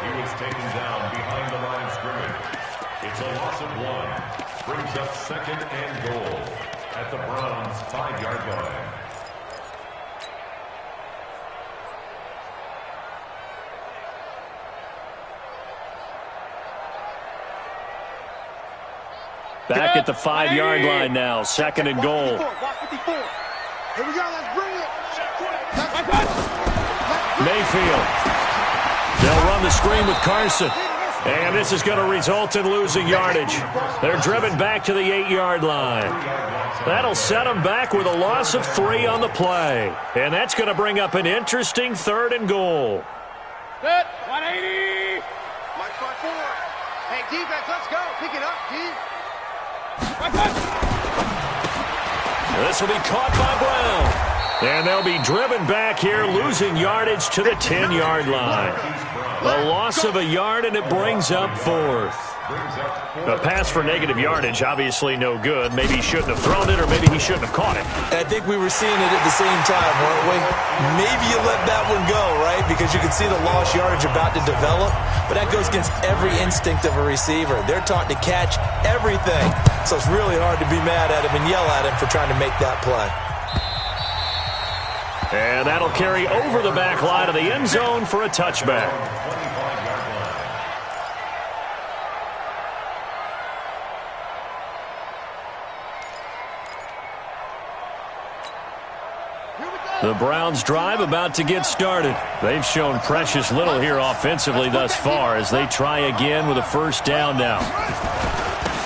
He was taken down behind the line of scrimmage. It's a loss of 1. Brings up 2nd and goal at the Browns' 5-yard line. Back at the 5-yard line now. 2nd and goal. Here we go. Let's bring it. Mayfield. They'll run the screen with Carson. And this is going to result in losing yardage. They're driven back to the 8-yard line. That'll set them back with a loss of 3 on the play. And that's going to bring up an interesting 3rd and goal. Good. 180. Mike 5-4. Hey, defense, let's go. Pick it up, D. This will be caught by Brown. And they'll be driven back here, losing yardage to the 10-yard line. A loss of a yard, and it brings up 4th. A pass for negative yardage, obviously no good. Maybe he shouldn't have thrown it, or maybe he shouldn't have caught it. I think we were seeing it at the same time, weren't we? Maybe you let that one go, right? Because you can see the lost yardage about to develop. But that goes against every instinct of a receiver. They're taught to catch everything. So it's really hard to be mad at him and yell at him for trying to make that play. And that'll carry over the back line of the end zone for a touchback. The Browns' drive about to get started. They've shown precious little here offensively thus far as they try again with a 1st down now.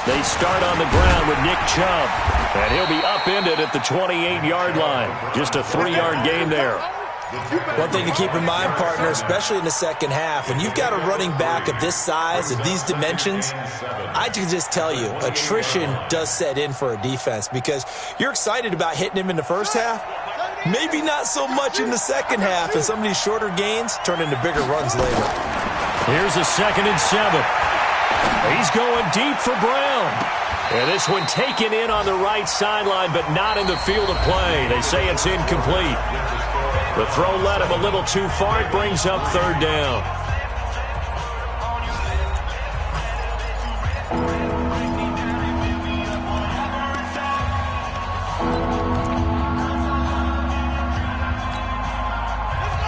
They start on the ground with Nick Chubb, and he'll be upended at the 28-yard line. Just a 3-yard gain there. One thing to keep in mind, partner, especially in the second half, when you've got a running back of this size, of these dimensions, I can just tell you, attrition does set in for a defense because you're excited about hitting him in the first half. Maybe not so much in the second half, and some of these shorter gains turn into bigger runs later. Here's a 2nd and 7. He's going deep for Brown. And this one taken in on the right sideline, but not in the field of play. They say it's incomplete. The throw led him a little too far. It brings up 3rd down.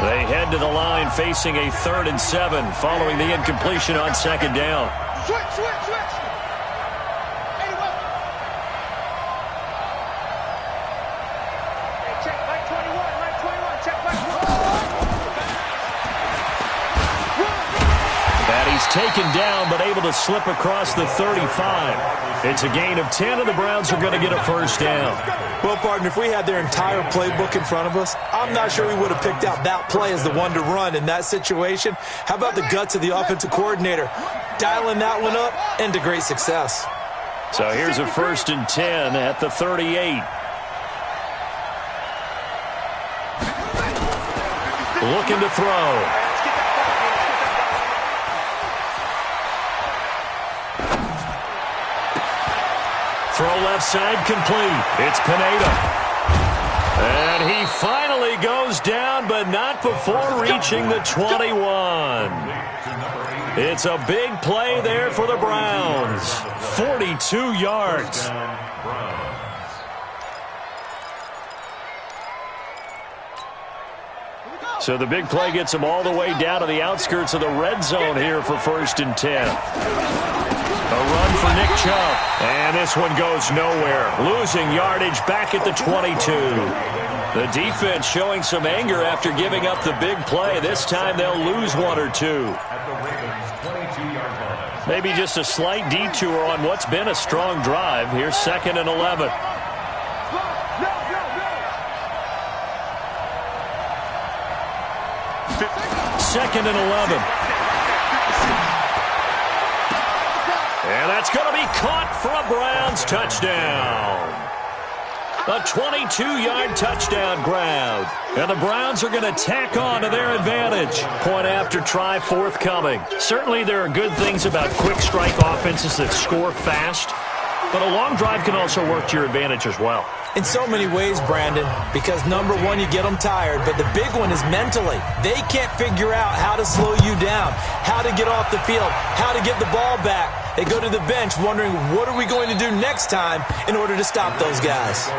They head to the line facing a 3rd and 7 following the incompletion on 2nd down. Switch. Check Mike 21. Check Mike 21. And he's taken down but able to slip across the 35. It's a gain of 10, and the Browns are going to get a 1st down. Well, partner, if we had their entire playbook in front of us, I'm not sure we would have picked out that play as the one to run in that situation. How about the guts of the offensive coordinator? Dialing that one up into great success. So here's a 1st and 10 at the 38. Looking to throw. Throw left side complete. It's Pineda. And he finally goes down, but not before reaching the 21. It's a big play there for the Browns. 42 yards. So the big play gets them all the way down to the outskirts of the red zone here for 1st and 10. A run for Nick Chubb. And this one goes nowhere. Losing yardage back at the 22. The defense showing some anger after giving up the big play. This time they'll lose 1 or 2. Maybe just a slight detour on what's been a strong drive. Here's 2nd and 11. 2nd and 11. And that's going to be caught for a Browns touchdown. A 22-yard touchdown grab. And the Browns are going to tack on to their advantage. Point after try forthcoming. Certainly there are good things about quick strike offenses that score fast. But a long drive can also work to your advantage as well. In so many ways, Brandon, because number one, you get them tired, but the big one is mentally. They can't figure out how to slow you down, how to get off the field, how to get the ball back. They go to the bench wondering, what are we going to do next time in order to stop those guys?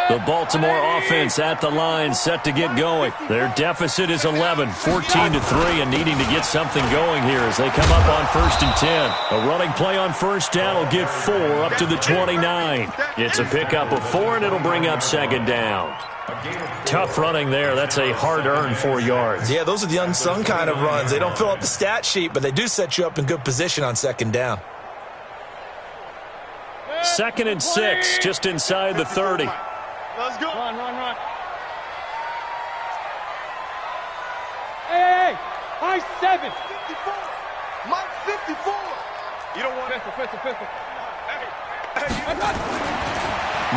The Baltimore offense at the line, set to get going. Their deficit is 11, 14-3, and needing to get something going here as they come up on 1st and 10. A running play on first down will get 4 up to the 29. It's a pickup of 4, and it'll bring up 2nd down. Tough running there. That's a hard-earned 4 yards. Yeah, those are the unsung kind of runs. They don't fill up the stat sheet, but they do set you up in good position on 2nd down. 2nd and 6, just inside the 30. Let's go. Run. Hey, I-7. 54. Mike 54. You don't want pistol. Hey.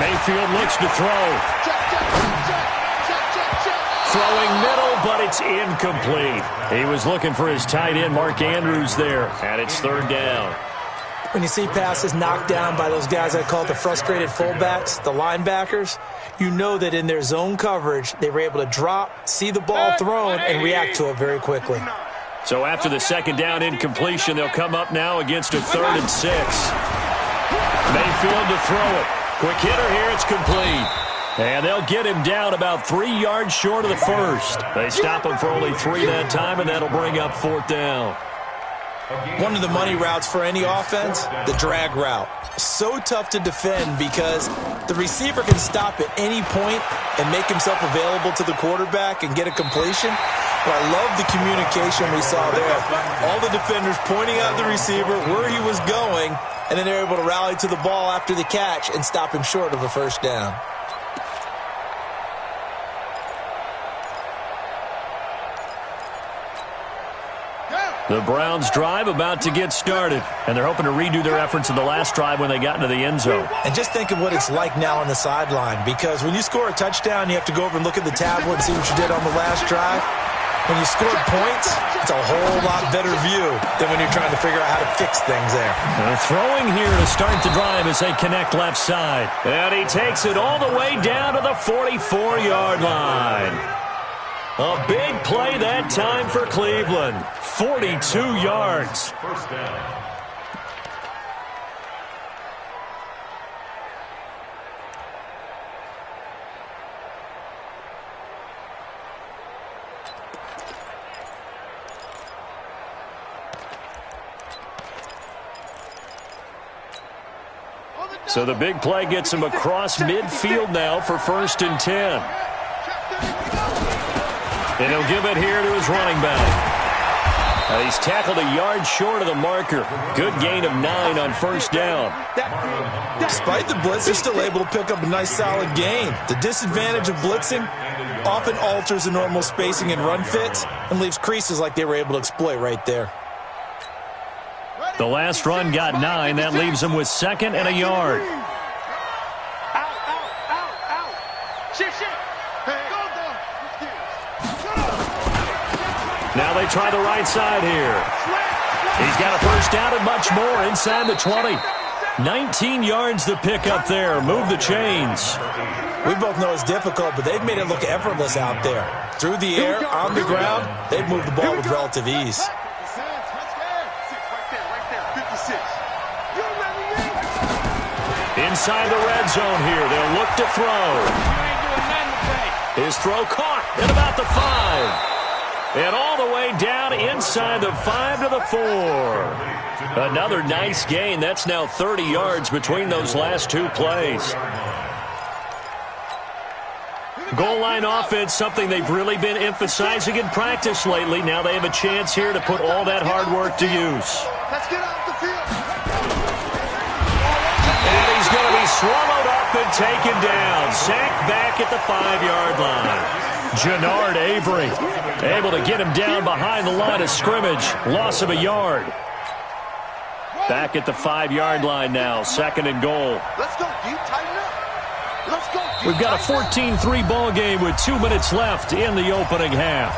Mayfield looks to throw. Check. Throwing middle, but it's incomplete. He was looking for his tight end, Mark Andrews, there, and it's 3rd down. When you see passes knocked down by those guys I call the frustrated fullbacks, the linebackers, you know that in their zone coverage, they were able to drop, see the ball thrown, and react to it very quickly. So after the 2nd down incompletion, they'll come up now against a 3rd and 6. Mayfield to throw it. Quick hitter here, it's complete. And they'll get him down about 3 yards short of the first. They stop him for only 3 that time, and that'll bring up 4th down. One of the money routes for any offense, the drag route. So tough to defend because the receiver can stop at any point and make himself available to the quarterback and get a completion. But I love the communication we saw there. All the defenders pointing out the receiver, where he was going, and then they're able to rally to the ball after the catch and stop him short of a 1st down. The Browns drive about to get started, and they're hoping to redo their efforts in the last drive when they got into the end zone. And just think of what it's like now on the sideline, because when you score a touchdown, you have to go over and look at the tablet and see what you did on the last drive. When you score points, it's a whole lot better view than when you're trying to figure out how to fix things there. They're throwing here to start the drive as they connect left side. And he takes it all the way down to the 44-yard line. A big play that time for Cleveland. 42 yards. 1st down. So the big play gets him across midfield now for 1st and 10. And he'll give it here to his running back. He's tackled a yard short of the marker. Good gain of 9 on 1st down. Despite the blitz, they're still able to pick up a nice solid gain. The disadvantage of blitzing often alters the normal spacing and run fits and leaves creases like they were able to exploit right there. The last run got 9. That leaves him with 2nd and a yard. Now they try the right side here. He's got a 1st down and much more inside the 20. 19 yards to pick up there. Move the chains. We both know it's difficult, but they've made it look effortless out there. Through the air, on the ground, they've moved the ball with relative ease. Inside the red zone here. They'll look to throw. His throw caught at about the 5. And all the way down inside the 5 to the 4. Another nice gain. That's now 30 yards between those last 2 plays. Goal line offense, something they've really been emphasizing in practice lately. Now they have a chance here to put all that hard work to use. Let's get off the field. And he's going to be swallowed up and taken down. Sacked back at the 5-yard line. Jannard Avery able to get him down behind the line of scrimmage. Loss of a yard. Back at the 5-yard line now. 2nd and goal. Let's go, D. Tighten up. Let's go, D. We've got a 14-3 ball game with 2 minutes left in the opening half.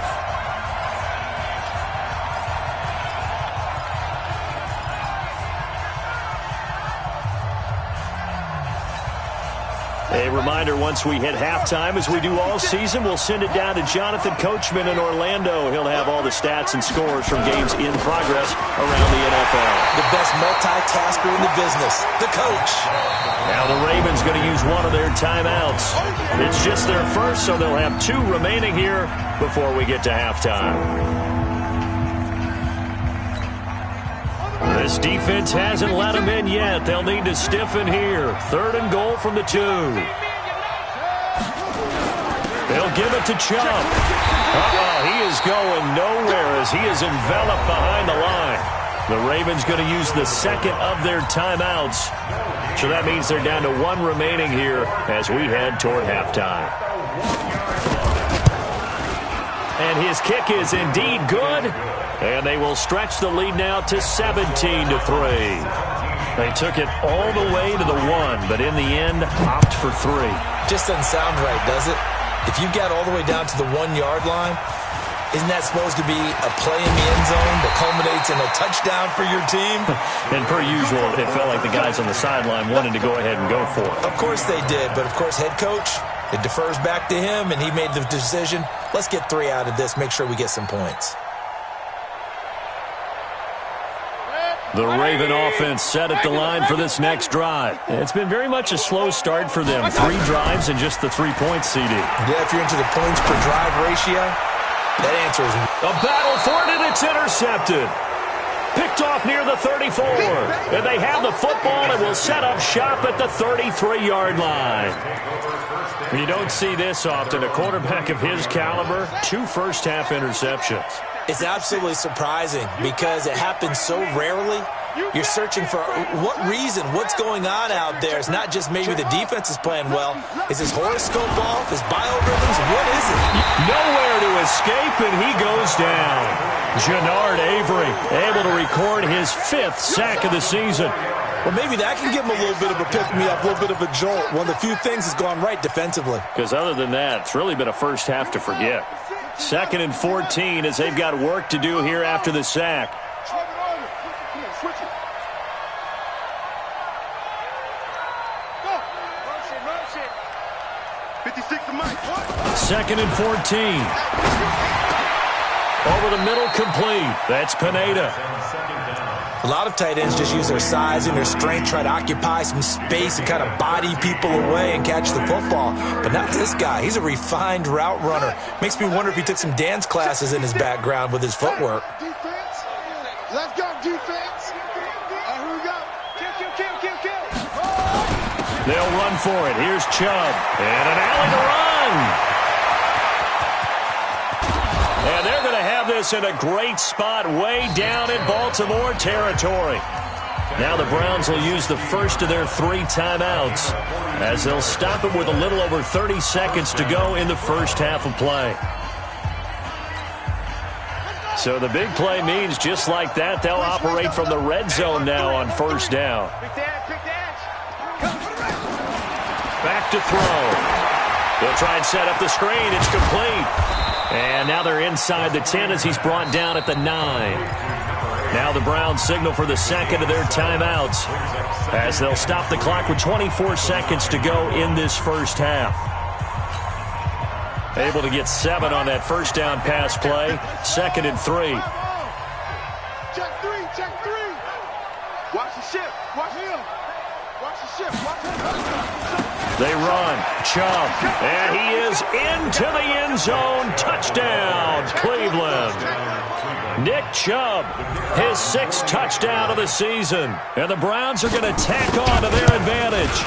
A reminder, once we hit halftime, as we do all season, we'll send it down to Jonathan Coachman in Orlando. He'll have all the stats and scores from games in progress around the NFL. The best multitasker in the business, the coach. Now the Ravens going to use one of their timeouts. It's just their first, so they'll have 2 remaining here before we get to halftime. This defense hasn't let them in yet. They'll need to stiffen here. 3rd and goal from the 2. They'll give it to Chubb. He is going nowhere as he is enveloped behind the line. The Ravens going to use the second of their timeouts. So that means they're down to 1 remaining here as we head toward halftime. And his kick is indeed good. And they will stretch the lead now to 17-3. They took it all the way to the 1, but in the end, opt for 3. Just doesn't sound right, does it? If you got all the way down to the 1-yard line, isn't that supposed to be a play in the end zone that culminates in a touchdown for your team? And per usual, it felt like the guys on the sideline wanted to go ahead and go for it. Of course they did, but of course head coach, it defers back to him, and he made the decision, let's get 3 out of this, make sure we get some points. The Raven offense set at the line for this next drive. It's been very much a slow start for them. 3 drives and just the 3 points, CD. Yeah, if you're into the points per drive ratio, that answer is... A battle for it, and it's intercepted. Picked off near the 34. And they have the football and will set up shop at the 33-yard line. You don't see this often. A quarterback of his caliber, 2 first-half interceptions. It's absolutely surprising because it happens so rarely. You're searching for what reason, what's going on out there. It's not just maybe the defense is playing well. Is his horoscope off? His biorhythms? What is it? Nowhere to escape, and he goes down. Jannard Avery able to record his 5th sack of the season. Well, maybe that can give him a little bit of a pick-me-up, a little bit of a jolt. One of the few things has gone right defensively. Because other than that, it's really been a first half to forget. 2nd and 14 as they've got work to do here after the sack. Second and 14. Over the middle, complete. That's Pineda. A lot of tight ends just use their size and their strength, try to occupy some space and kind of body people away and catch the football. But not this guy. He's a refined route runner. Makes me wonder if he took some dance classes in his background with his footwork. Defense. Let's go, defense. Here we go. Kill. They'll run for it. Here's Chubb. And an alley to run. And they're going to have this in a great spot way down in Baltimore territory. Now the Browns will use the first of their 3 timeouts as they'll stop it with a little over 30 seconds to go in the first half of play. So the big play means just like that, they'll operate from the red zone now on first down. Back to throw. They'll try and set up the screen. It's complete. And now they're inside the 10 as he's brought down at the 9. Now the Browns signal for the second of their timeouts as they'll stop the clock with 24 seconds to go in this first half. Able to get 7 on that first down pass play. 2nd and 3. Check 3. Watch the shift. Watch him. Watch the shift. Watch him. They run. Chubb. And he is into the end zone. Touchdown, Cleveland. Nick Chubb, his 6th touchdown of the season. And the Browns are going to tack on to their advantage.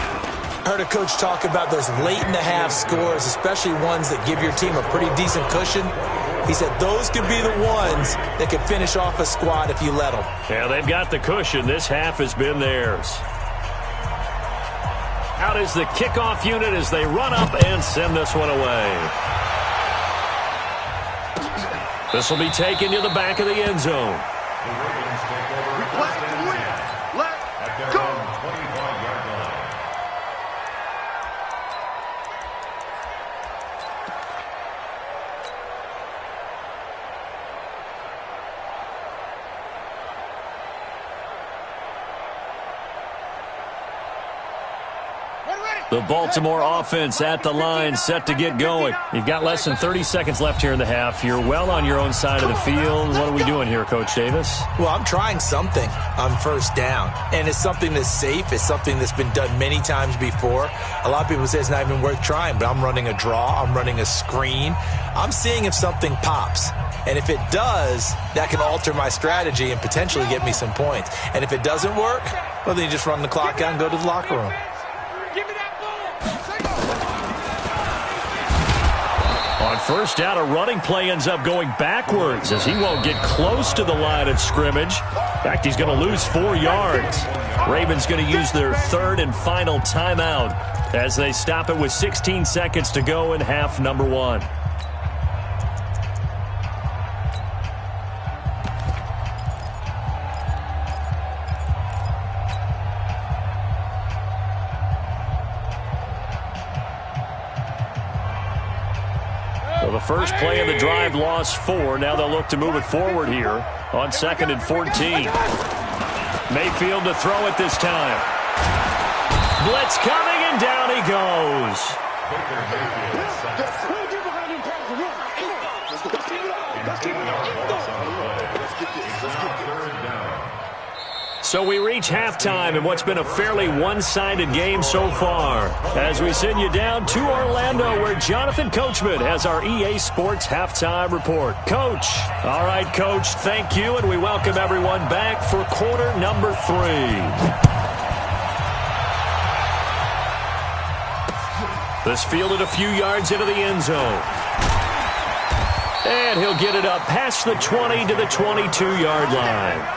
Heard a coach talk about those late-in-the-half scores, especially ones that give your team a pretty decent cushion. He said those could be the ones that could finish off a squad if you let them. Yeah, they've got the cushion. This half has been theirs. Out is the kickoff unit as they run up and send this one away. This will be taken to the back of the end zone. Let's go. Ready. The Baltimore offense at the line, set to get going. You've got less than 30 seconds left here in the half. You're well on your own side of the field. What are we doing here, Coach Davis? Well, I'm trying something on first down, and it's something that's safe. It's something that's been done many times before. A lot of people say it's not even worth trying, but I'm running a draw. I'm running a screen. I'm seeing if something pops. And if it does, that can alter my strategy and potentially get me some points. And if it doesn't work, well, then you just run the clock out and go to the locker room. On first down, a running play ends up going backwards as he won't get close to the line of scrimmage. In fact, he's going to lose 4 yards. Ravens going to use their third and final timeout as they stop it with 16 seconds to go in half number 1. So the first play of the drive lost 4. Now they'll look to move it forward here on 2nd and 14. Mayfield to throw it this time. Blitz coming, and down he goes. So we reach halftime in what's been a fairly one-sided game so far as we send you down to Orlando where Jonathan Coachman has our EA Sports Halftime Report. Coach. All right, Coach, thank you, and we welcome everyone back for quarter number 3. This fielded a few yards into the end zone. And he'll get it up past the 20 to the 22-yard line.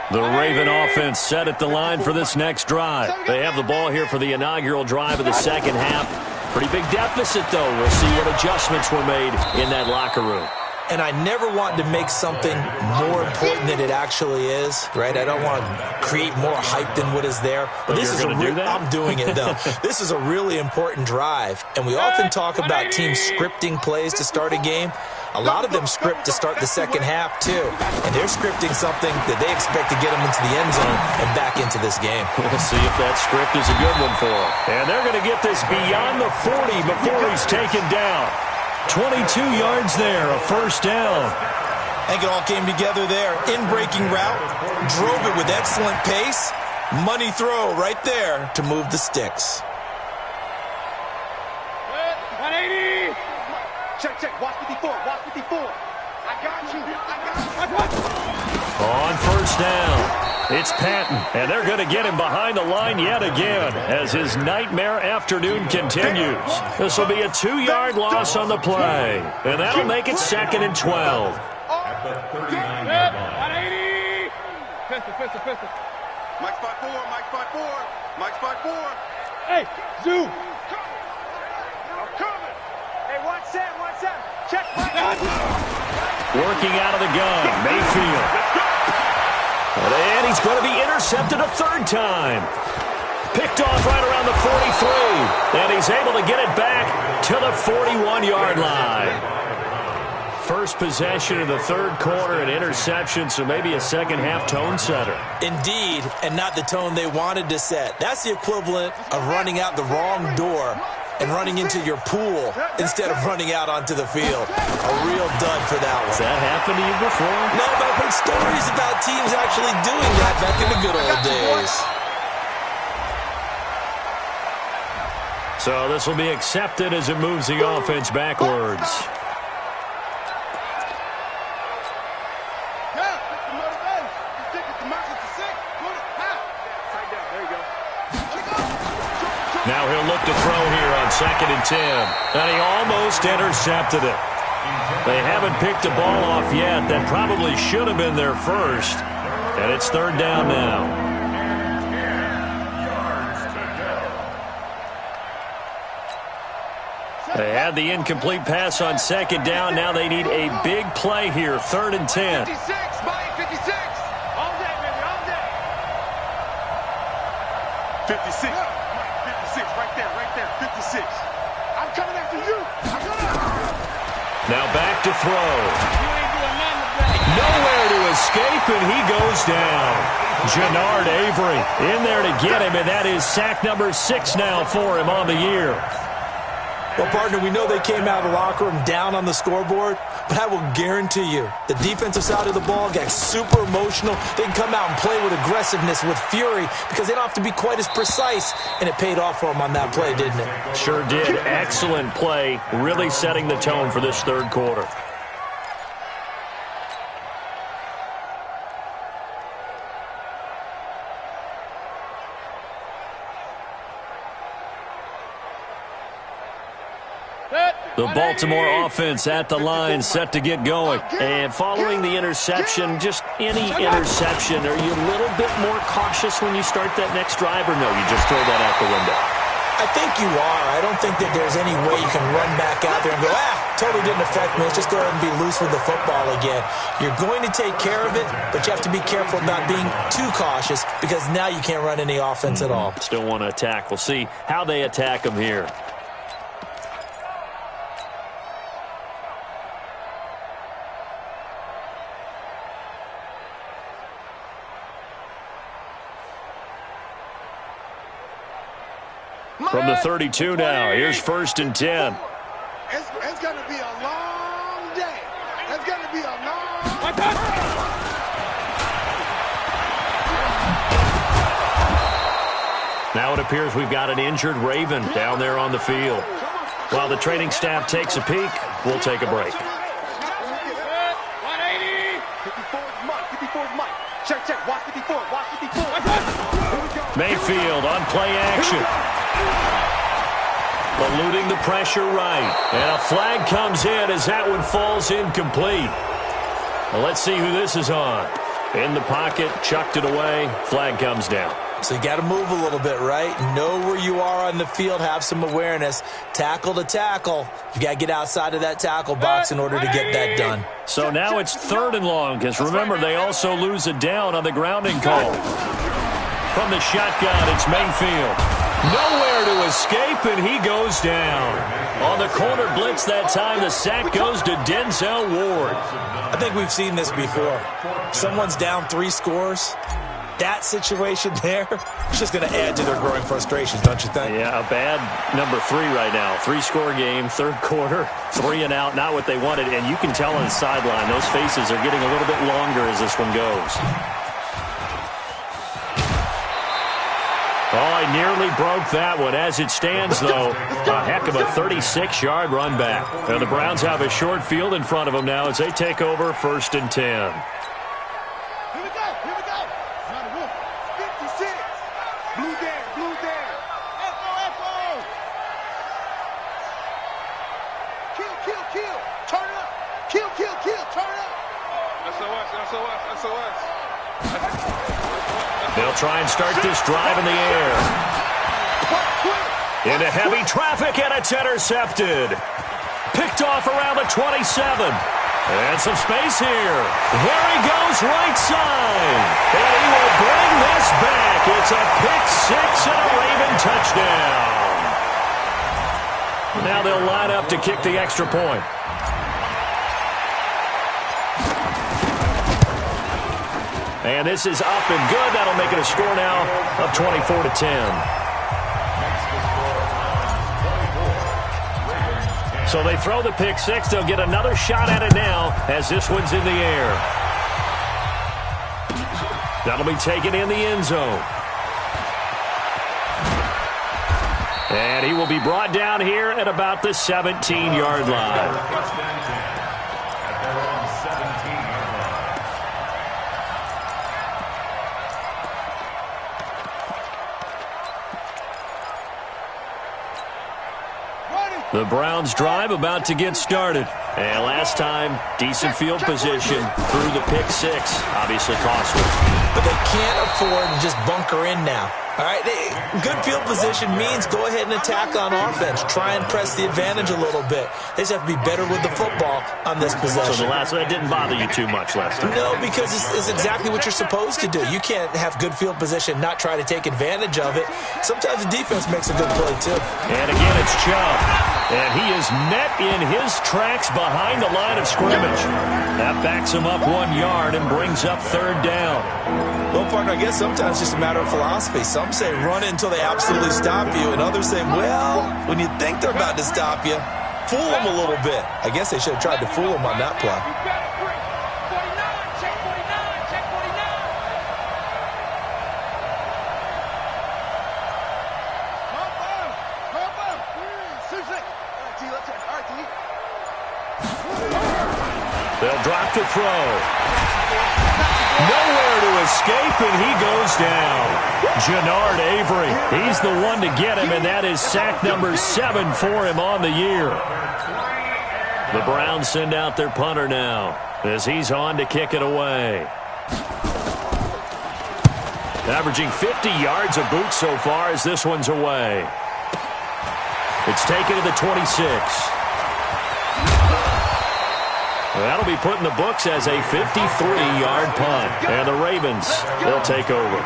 The Raven offense set at the line for this next drive. They have the ball here for the inaugural drive of the second half. Pretty big deficit, though. We'll see what adjustments were made in that locker room. And I never want to make something more important than it actually is, right? I don't want to create more hype than what is there. But this is I'm doing it, though. This is a really important drive. And we often talk about teams scripting plays to start a game. A lot of them script to start the second half, too. And they're scripting something that they expect to get them into the end zone and back into this game. We'll see if that script is a good one for them. And they're going to get this beyond the 40 before he's taken down. 22 yards there, a first down. I think it all came together there. In-breaking route, drove it with excellent pace. Money throw right there to move the sticks. 180. Check. Watch 54. Watch 54. I got you. On first down, it's Patton, and they're going to get him behind the line yet again as his nightmare afternoon continues. This will be a 2-yard loss on the play, and that'll make it 2nd and 12. At the 39-yard line. 180. Pistol. Mike 5-4. Hey, Zoo. I'm coming. Hey, watch that. Check. Working out of the gun, Mayfield. And he's going to be intercepted a third time. Picked off right around the 43. And he's able to get it back to the 41-yard line. First possession of the third quarter, an interception, so maybe a second-half tone setter. Indeed, and not the tone they wanted to set. That's the equivalent of running out the wrong door and running into your pool instead of running out onto the field. A real dud for that one. Has that happened to you before? No, but I've heard stories about teams actually doing that back in the good old days. So this will be accepted as it moves the offense backwards. Now he'll look to throw here on 2nd and 10. And he almost intercepted it. They haven't picked the ball off yet. That probably should have been their first. And it's 3rd down now. They had the incomplete pass on 2nd down. Now they need a big play here. 3rd and 10. 56. All day, baby, all day. 56. 56, right there. 56. I'm coming after you. Now back to throw. Nowhere to escape, and he goes down. Jannard Avery in there to get him, and that is sack number 6 now for him on the year. Well, partner, we know they came out of the locker room down on the scoreboard, but I will guarantee you the defensive side of the ball got super emotional. They can come out and play with aggressiveness, with fury, because they don't have to be quite as precise, and it paid off for them on that play, didn't it? Sure did. Excellent play, really setting the tone for this third quarter. The Baltimore offense at the line, set to get going. And following the interception, just any interception, are you a little bit more cautious when you start that next drive, or no, you just throw that out the window? I think you are. I don't think that there's any way you can run back out there and go, totally didn't affect me. Let's just go ahead and be loose with the football again. You're going to take care of it, but you have to be careful about being too cautious because now you can't run any offense at all. Still want to attack. We'll see how they attack them here. From the 32 now, here's 1st and 10. It's going to be a long day. It's going to be a long Now it appears we've got an injured Raven down there on the field. While the training staff takes a peek, we'll take a break. 180. 54 is Mike. 54 is Mike. Check. Watch 54. Watch 54. Mayfield on play action. Eluding the pressure right. And a flag comes in as that one falls incomplete. Well, let's see who this is on. In the pocket, chucked it away. Flag comes down. So you got to move a little bit, right? Know where you are on the field. Have some awareness. Tackle to tackle. You got to get outside of that tackle box in order to get that done. So now it's 3rd and long, because remember, they also lose a down on the grounding call. From the shotgun, it's Mayfield. Nowhere to escape, and he goes down. On the corner blitz that time, the sack goes to Denzel Ward. I think we've seen this before. Someone's down 3 scores. That situation there is just going to add to their growing frustrations, don't you think? Yeah, a bad number 3 right now. 3-score game, 3rd quarter, 3 and out, not what they wanted. And you can tell on the sideline, those faces are getting a little bit longer as this one goes. Oh, he nearly broke that one. As it stands, though, a heck of a 36-yard run back. Now, the Browns have a short field in front of them now as they take over 1st and 10. Here we go. 56. Blue there. Echo. Kill. Turn it up. Kill. Turn it up. SOS. They'll try and start this drive in the air. Into heavy traffic, and it's intercepted. Picked off around the 27. And some space here. There he goes, right side. And he will bring this back. It's a pick 6 and a Raven touchdown. Now they'll line up to kick the extra point. And this is up and good. That'll make it a score now of 24-10. So they throw the pick 6. They'll get another shot at it now as this one's in the air. That'll be taken in the end zone. And he will be brought down here at about the 17-yard line. The Browns drive about to get started. And last time, decent field position through the pick 6. Obviously costly. But they can't afford to just bunker in now. All right, good field position means go ahead and attack on offense. Try and press the advantage a little bit. They just have to be better with the football on this possession. So that didn't bother you too much last time? No, because it's exactly what you're supposed to do. You can't have good field position, not try to take advantage of it. Sometimes the defense makes a good play, too. And again, it's Chubb. And he is met in his tracks by behind the line of scrimmage. That backs him up 1 yard and brings up third down. Well, partner, I guess sometimes it's just a matter of philosophy. Some say run it until they absolutely stop you, and others say, well, when you think they're about to stop you, fool them a little bit. I guess they should have tried to fool them on that play. They'll drop to throw. Nowhere to escape, and he goes down. Jannard Avery, he's the one to get him, and that is sack number 7 for him on the year. The Browns send out their punter now as he's on to kick it away. Averaging 50 yards a boot so far as this one's away. It's taken to the 26. That'll be put in the books as a 53-yard punt. And the Ravens, they'll take over.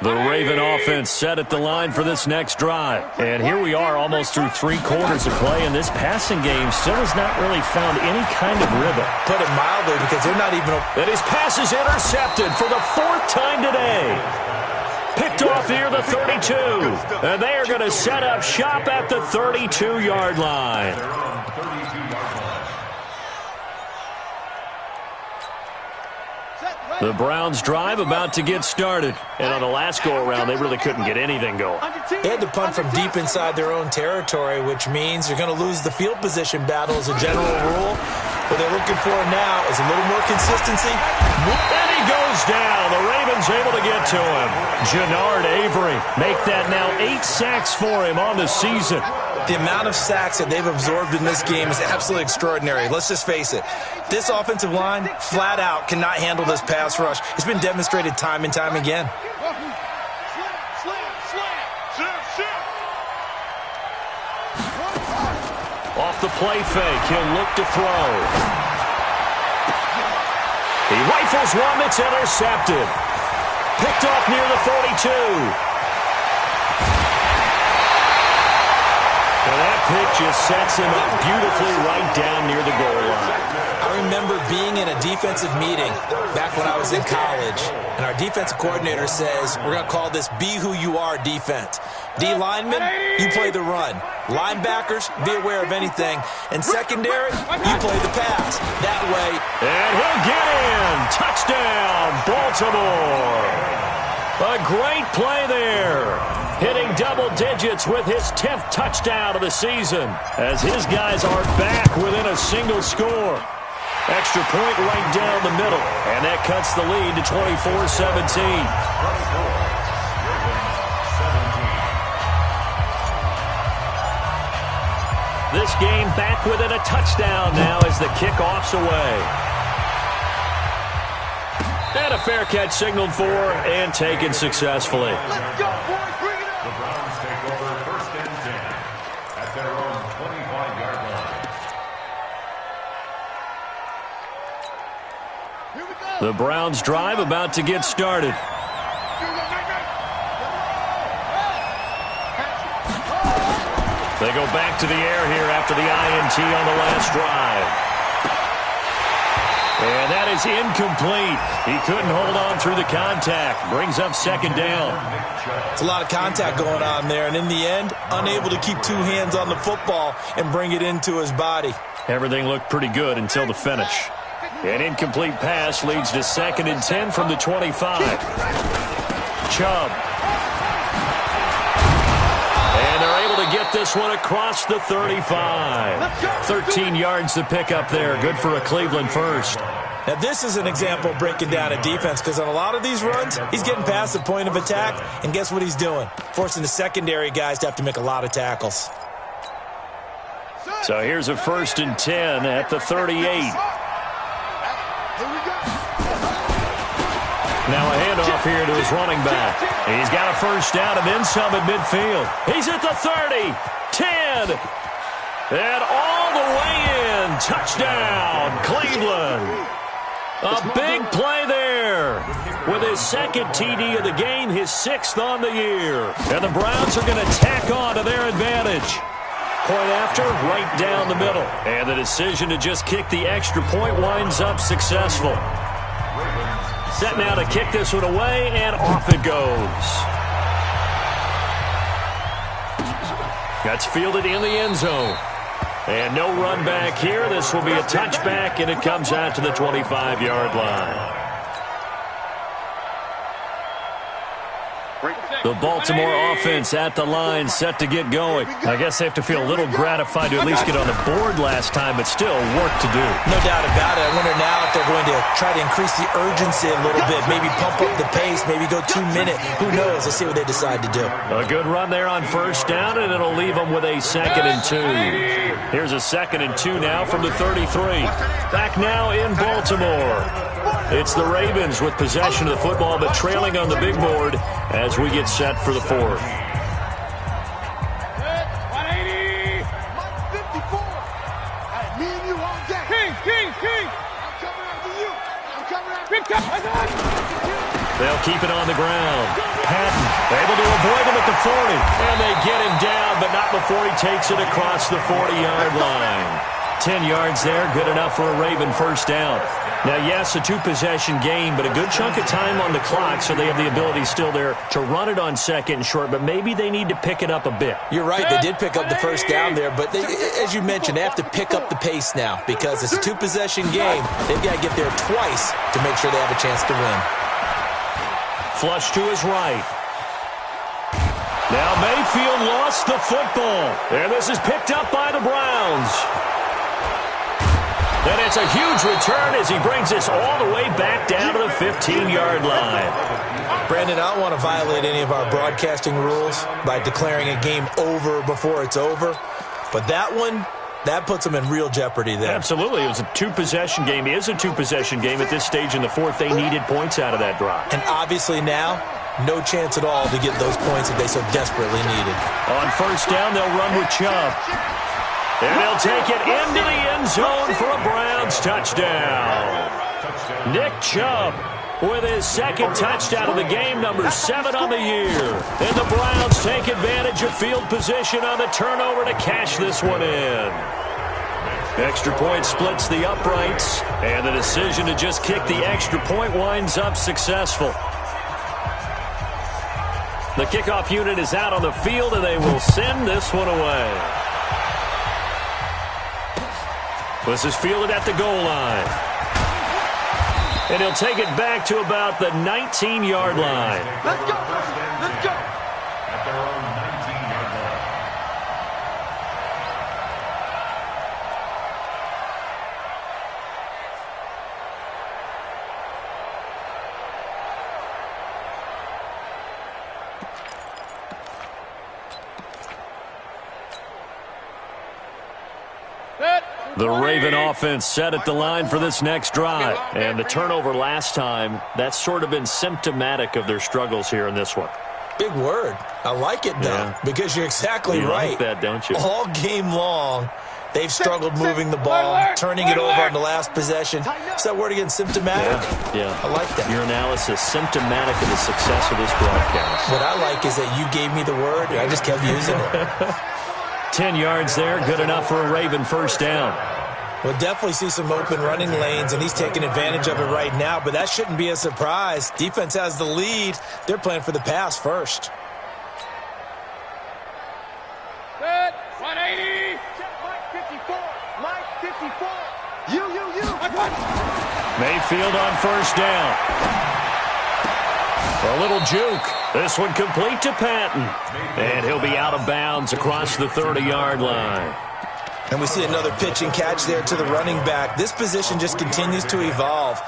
The Raven offense set at the line for this next drive. And here we are almost through 3 quarters of play, and this passing game still has not really found any kind of rhythm. Put it mildly, because they're not even... And his pass is intercepted for the 4th time today. Picked off near the 32. And they are going to set up shop at the 32-yard line. The Browns drive about to get started. And on the last go-around, they really couldn't get anything going. They had to punt from deep inside their own territory, which means you're going to lose the field position battle as a general rule. What they're looking for now is a little more consistency. And he goes down. The Ravens able to get to him. Jannard Avery make that now 8 sacks for him on the season. The amount of sacks that they've absorbed in this game is absolutely extraordinary. Let's just face it. This offensive line, flat out, cannot handle this pass rush. It's been demonstrated time and time again. Off the play fake, he'll look to throw. He rifles one that's intercepted. Picked off near the 42. And that pick just sets him up beautifully right down near the goal line. I remember being in a defensive meeting back when I was in college, and our defensive coordinator says, we're going to call this Be Who You Are defense. D linemen, you play the run. Linebackers, be aware of anything. And secondary, you play the pass. That way. And he'll get in. Touchdown, Baltimore. A great play there. Hitting double digits with his 10th touchdown of the season as his guys are back within a single score. Extra point right down the middle, and that cuts the lead to 24-17. This game back within a touchdown now as the kickoff's away. And a fair catch signaled for and taken successfully. Let's go, boys. Bring it up. The Browns take over 1st and 10 at their own 25-yard line. Here we go. The Browns drive about to get started. They go back to the air here after the INT on the last drive. And that is incomplete. He couldn't hold on through the contact. Brings up 2nd down. It's a lot of contact going on there, and in the end, unable to keep 2 hands on the football and bring it into his body. Everything looked pretty good until the finish. An incomplete pass leads to 2nd and 10 from the 25. Chubb. And they're able to get this one across the 35. 13 yards to pick up there. Good for a Cleveland first. Now, this is an example of breaking down a defense, because on a lot of these runs, he's getting past the point of attack, and guess what he's doing? Forcing the secondary guys to have to make a lot of tackles. So here's a 1st and 10 at the 38. Now a handoff here to his running back. He's got a 1st down and then some at midfield. He's at the 30, 10, and all the way in. Touchdown, Cleveland. A big play there. with his second TD of the game, his 6th on the year. And the Browns are going to tack on to their advantage. Point after, right down the middle. And the decision to just kick the extra point winds up successful. Set now to kick this one away, and off it goes. That's fielded in the end zone. And no run back here. This will be a touchback, and it comes out to the 25-yard line. The Baltimore offense at the line, set to get going. I guess they have to feel a little gratified to at least get on the board last time, but still work to do. No doubt about it. I wonder now if they're going to try to increase the urgency a little bit, maybe pump up the pace, maybe go 2 minutes. Who knows? Let's see what they decide to do. A good run there on first down, and it'll leave them with a 2nd and 2. Here's a 2nd and 2 now from the 33. Back now in Baltimore. It's the Ravens with possession of the football, but trailing on the big board as we get set for the 4th. They'll keep it on the ground. Patton able to avoid him at the 40. And they get him down, but not before he takes it across the 40-yard line. 10 yards there, good enough for a Raven first down. Now, yes, a 2-possession game, but a good chunk of time on the clock, so they have the ability still there to run it on 2nd and short, but maybe they need to pick it up a bit. You're right, they did pick up the first down there, but they, as you mentioned, they have to pick up the pace now because it's a 2-possession game. They've got to get there twice to make sure they have a chance to win. Flush to his right. Now Mayfield lost the football, and this is picked up by the Browns. And it's a huge return as he brings this all the way back down to the 15-yard line. Brandon, I don't want to violate any of our broadcasting rules by declaring a game over before it's over, but that one, that puts them in real jeopardy there. Absolutely. It was a 2-possession game. It is a 2-possession game at this stage in the 4th. They needed points out of that drive. And obviously now, no chance at all to get those points that they so desperately needed. On first down, they'll run with Chubb. And they'll take it into the end zone for a Browns touchdown. Nick Chubb with his 2nd touchdown of the game, number 7 on the year. And the Browns take advantage of field position on the turnover to cash this one in. Extra point splits the uprights, and the decision to just kick the extra point winds up successful. The kickoff unit is out on the field, and they will send this one away. This is fielded at the goal line. And he'll take it back to about the 19-yard line. Let's go. Let's go. At their own 19-yard line. The Raven offense set at the line for this next drive. And the turnover last time, that's sort of been symptomatic of their struggles here in this one. Big word. I like it, though, because you're exactly you right. Like that, don't you? All game long, they've struggled moving the ball, turning it over on the last possession. Is that word again, symptomatic? Yeah. I like that. Your analysis, symptomatic of the success of this broadcast. What I like is that you gave me the word, and I just kept using it. 10 yards there, good enough for a Raven first down. We'll definitely see some open running lanes, and he's taking advantage of it right now, but that shouldn't be a surprise. Defense has the lead. They're playing for the pass first. Good. 180. Mike 54. Mike 54. You. Mayfield on first down. A little juke. This one complete to Patton. And he'll be out of bounds across the 30-yard line. And we see another pitch and catch there to the running back. This position just continues to evolve.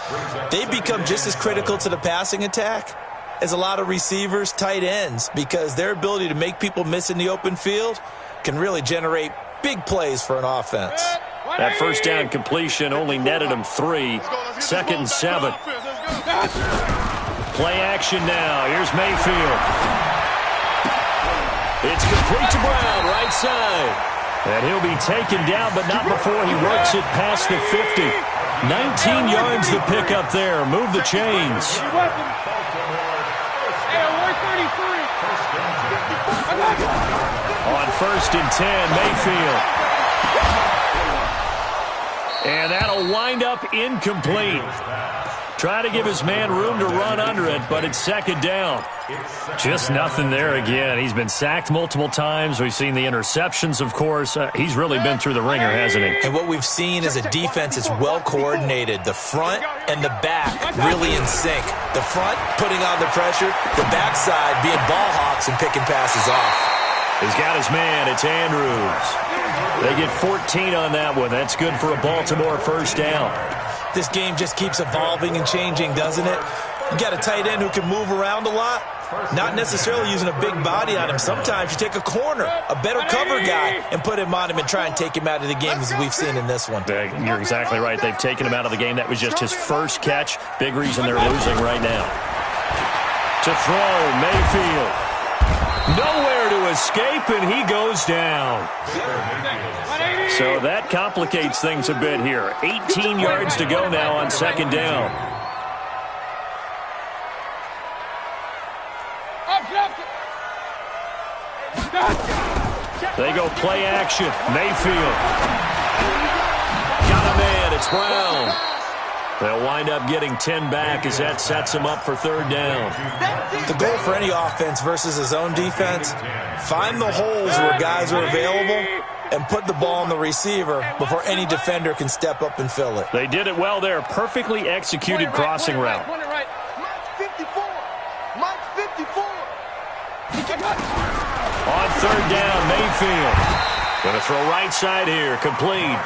They've become just as critical to the passing attack as a lot of receivers, tight ends, because their ability to make people miss in the open field can really generate big plays for an offense. That first down completion only netted him 3. 2nd and 7. Play action now. Here's Mayfield. It's complete to Brown, right side. And he'll be taken down, but not before he works it past the 50. 19 yards to pick up there. Move the chains. On 1st and 10, Mayfield. And that'll wind up incomplete. Try to give his man room to run under it, but it's 2nd down. Just nothing there again. He's been sacked multiple times. We've seen the interceptions, of course. He's really been through the ringer, hasn't he? And what we've seen is a defense that's well coordinated. The front and the back really in sync. The front putting on the pressure, the backside being ball hawks and picking passes off. He's got his man. It's Andrews. They get 14 on that one. That's good for a Baltimore 1st down. This game just keeps evolving and changing, doesn't it? You got a tight end who can move around a lot, not necessarily using a big body on him. Sometimes you take a corner, a better cover guy, and put him on him and try and take him out of the game, as we've seen in this one. You're exactly right. They've taken him out of the game. That was just his first catch. Big reason they're losing right now. To throw, Mayfield. Nowhere to escape, and he goes down. So that complicates things a bit here. 18 yards to go now on 2nd down. They go play action. Mayfield. Got a man. It's Brown. They'll wind up getting 10 back as that sets them up for 3rd down. The goal for any offense versus his own defense, find the holes where guys are available and put the ball on the receiver before any defender can step up and fill it. They did it well there. Perfectly executed crossing route. Mike 54. Mike 54. On 3rd down, Mayfield. Going to throw right side here. Complete.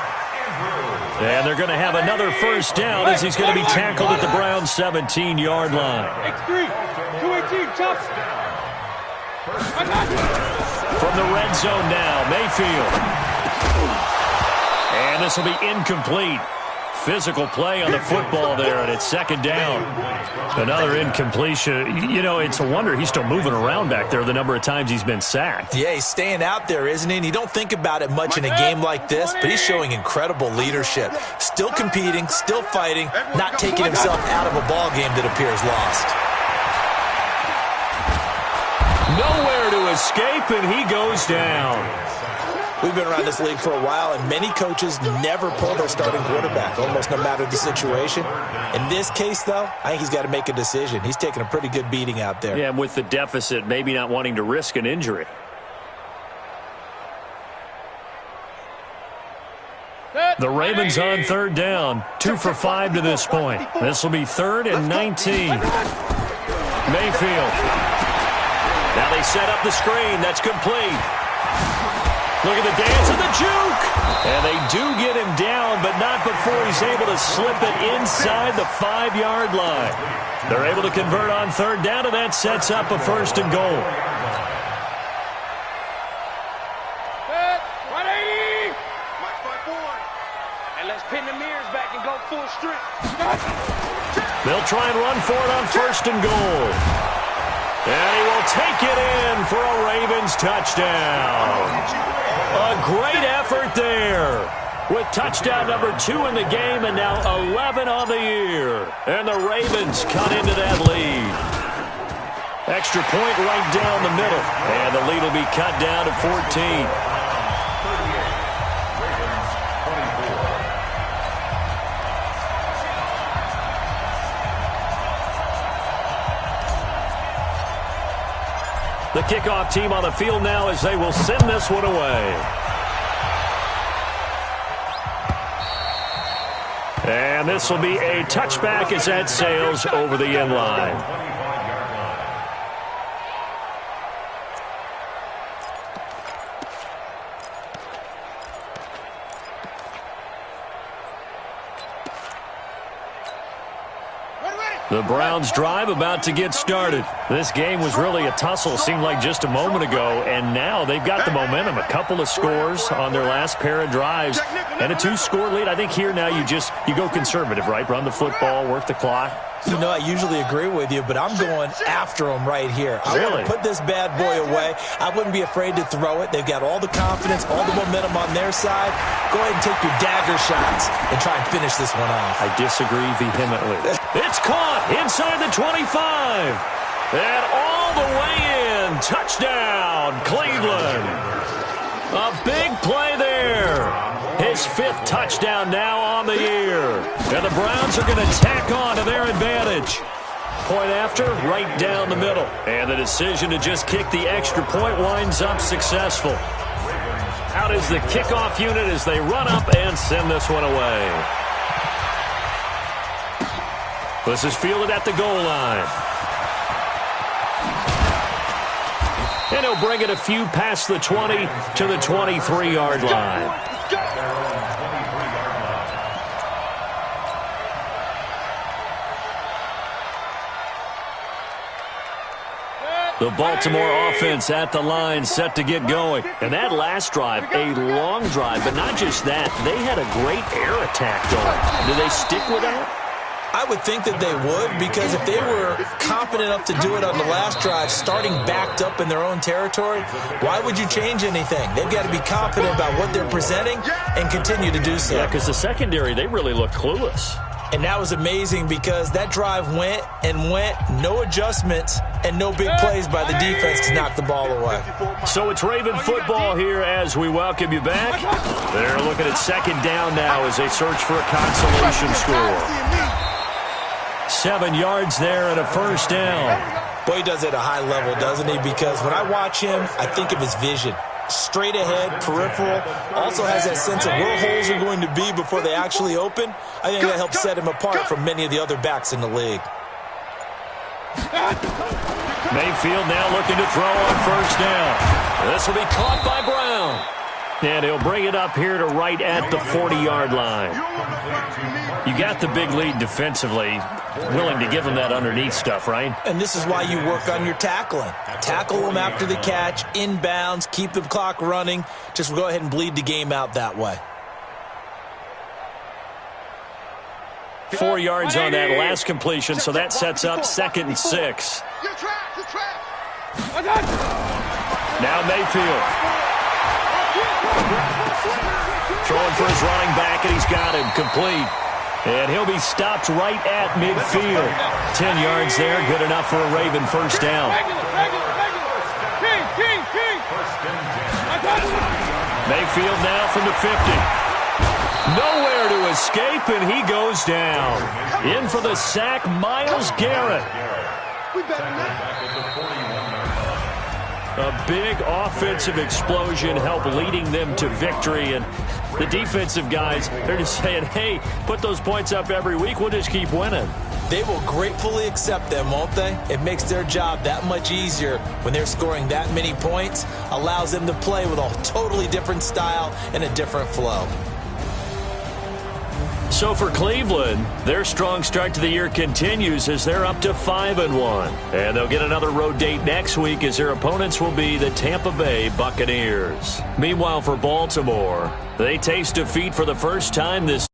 And they're going to have another 1st down as he's going to be tackled at the Browns' 17-yard line. X3. 218. Tough. From the red zone now, Mayfield. And this will be incomplete. Physical play on the football there, and it's 2nd down. Another incompletion. You know, it's a wonder he's still moving around back there the number of times he's been sacked. Yeah, he's staying out there, isn't he? And you don't think about it much in a game like this, but he's showing incredible leadership. Still competing, still fighting, not taking himself out of a ball game that appears lost. Nowhere to escape, and he goes down. We've been around this league for a while, and many coaches never pull their starting quarterback, almost no matter the situation. In this case, though, I think he's got to make a decision. He's taking a pretty good beating out there. Yeah, and with the deficit, maybe not wanting to risk an injury. The Ravens on 3rd down, 2 for 5 to this point. This will be 3rd and 19. Mayfield. Now they set up the screen. That's complete. Look at the dance and the juke. And they do get him down, but not before he's able to slip it inside the 5-yard line. They're able to convert on 3rd down, and that sets up a 1st and goal. 180. Mike 54. And let's pin the mirrors back and go full strength. They'll try and run for it on 1st and goal. And he will take it in for a Ravens touchdown. A great effort there with touchdown number 2 in the game and now 11 on the year. And the Ravens cut into that lead. Extra point right down the middle. And the lead will be cut down to 14. The kickoff team on the field now as they will send this one away. And this will be a touchback as that sails over the end line. The Browns drive about to get started. This game was really a tussle, seemed like just a moment ago, and now they've got the momentum. A couple of scores on their last pair of drives and a 2-score lead. I think here now you go conservative, right? Run the football, work the clock. You know, I usually agree with you, but I'm going after them right here. I want to put this bad boy away. I wouldn't be afraid to throw it. They've got all the confidence, all the momentum on their side. Go ahead and take your dagger shots and try and finish this one off. I disagree vehemently. It's caught inside the 25. And all the way touchdown, Cleveland. A big play there. His 5th touchdown now on the year. And the Browns are going to tack on to their advantage. Point after, right down the middle. And the decision to just kick the extra point winds up successful. Out is the kickoff unit as they run up and send this one away. This is fielded at the goal line. And he'll bring it a few past the 20 to the 23-yard line. The Baltimore offense at the line, set to get going. And that last drive, a long drive, but not just that. They had a great air attack going. Do they stick with that? I would think that they would, because if they were confident enough to do it on the last drive, starting backed up in their own territory, why would you change anything? They've got to be confident about what they're presenting and continue to do so. Yeah, because the secondary, they really look clueless. And that was amazing because that drive went and went, no adjustments, and no big plays by the defense to knock the ball away. So it's Raven football here as we welcome you back. They're looking at second down now as they search for a consolation score. 7 yards there and a first down. Boy, he does it at a high level, doesn't he? Because when I watch him, I think of his vision. Straight ahead, peripheral, also has that sense of where holes are going to be before they actually open. I think that helps set him apart from many of the other backs in the league. Mayfield now looking to throw on first down. This will be caught by Brown. And he'll bring it up here to right at the 40-yard line. You got the big lead defensively. Willing to give them that underneath stuff, right? And this is why you work on your tackling. Tackle them after the catch, inbounds, keep the clock running. Just go ahead and bleed the game out that way. 4 yards on that last completion, so that sets up 2nd and 6. Now Mayfield. Throwing for his running back, and he's got him complete. And he'll be stopped right at midfield. 10 yards there, good enough for a Raven first down. Mayfield now from the 50. Nowhere to escape, and he goes down. In for the sack, Myles Garrett. A big offensive explosion helped leading them to victory. And the defensive guys, they're just saying, hey, put those points up every week. We'll just keep winning. They will gratefully accept them, won't they? It makes their job that much easier when they're scoring that many points. Allows them to play with a totally different style and a different flow. So for Cleveland, their strong start to the year continues as they're up to 5-1. And they'll get another road date next week as their opponents will be the Tampa Bay Buccaneers. Meanwhile, for Baltimore, they taste defeat for the first time this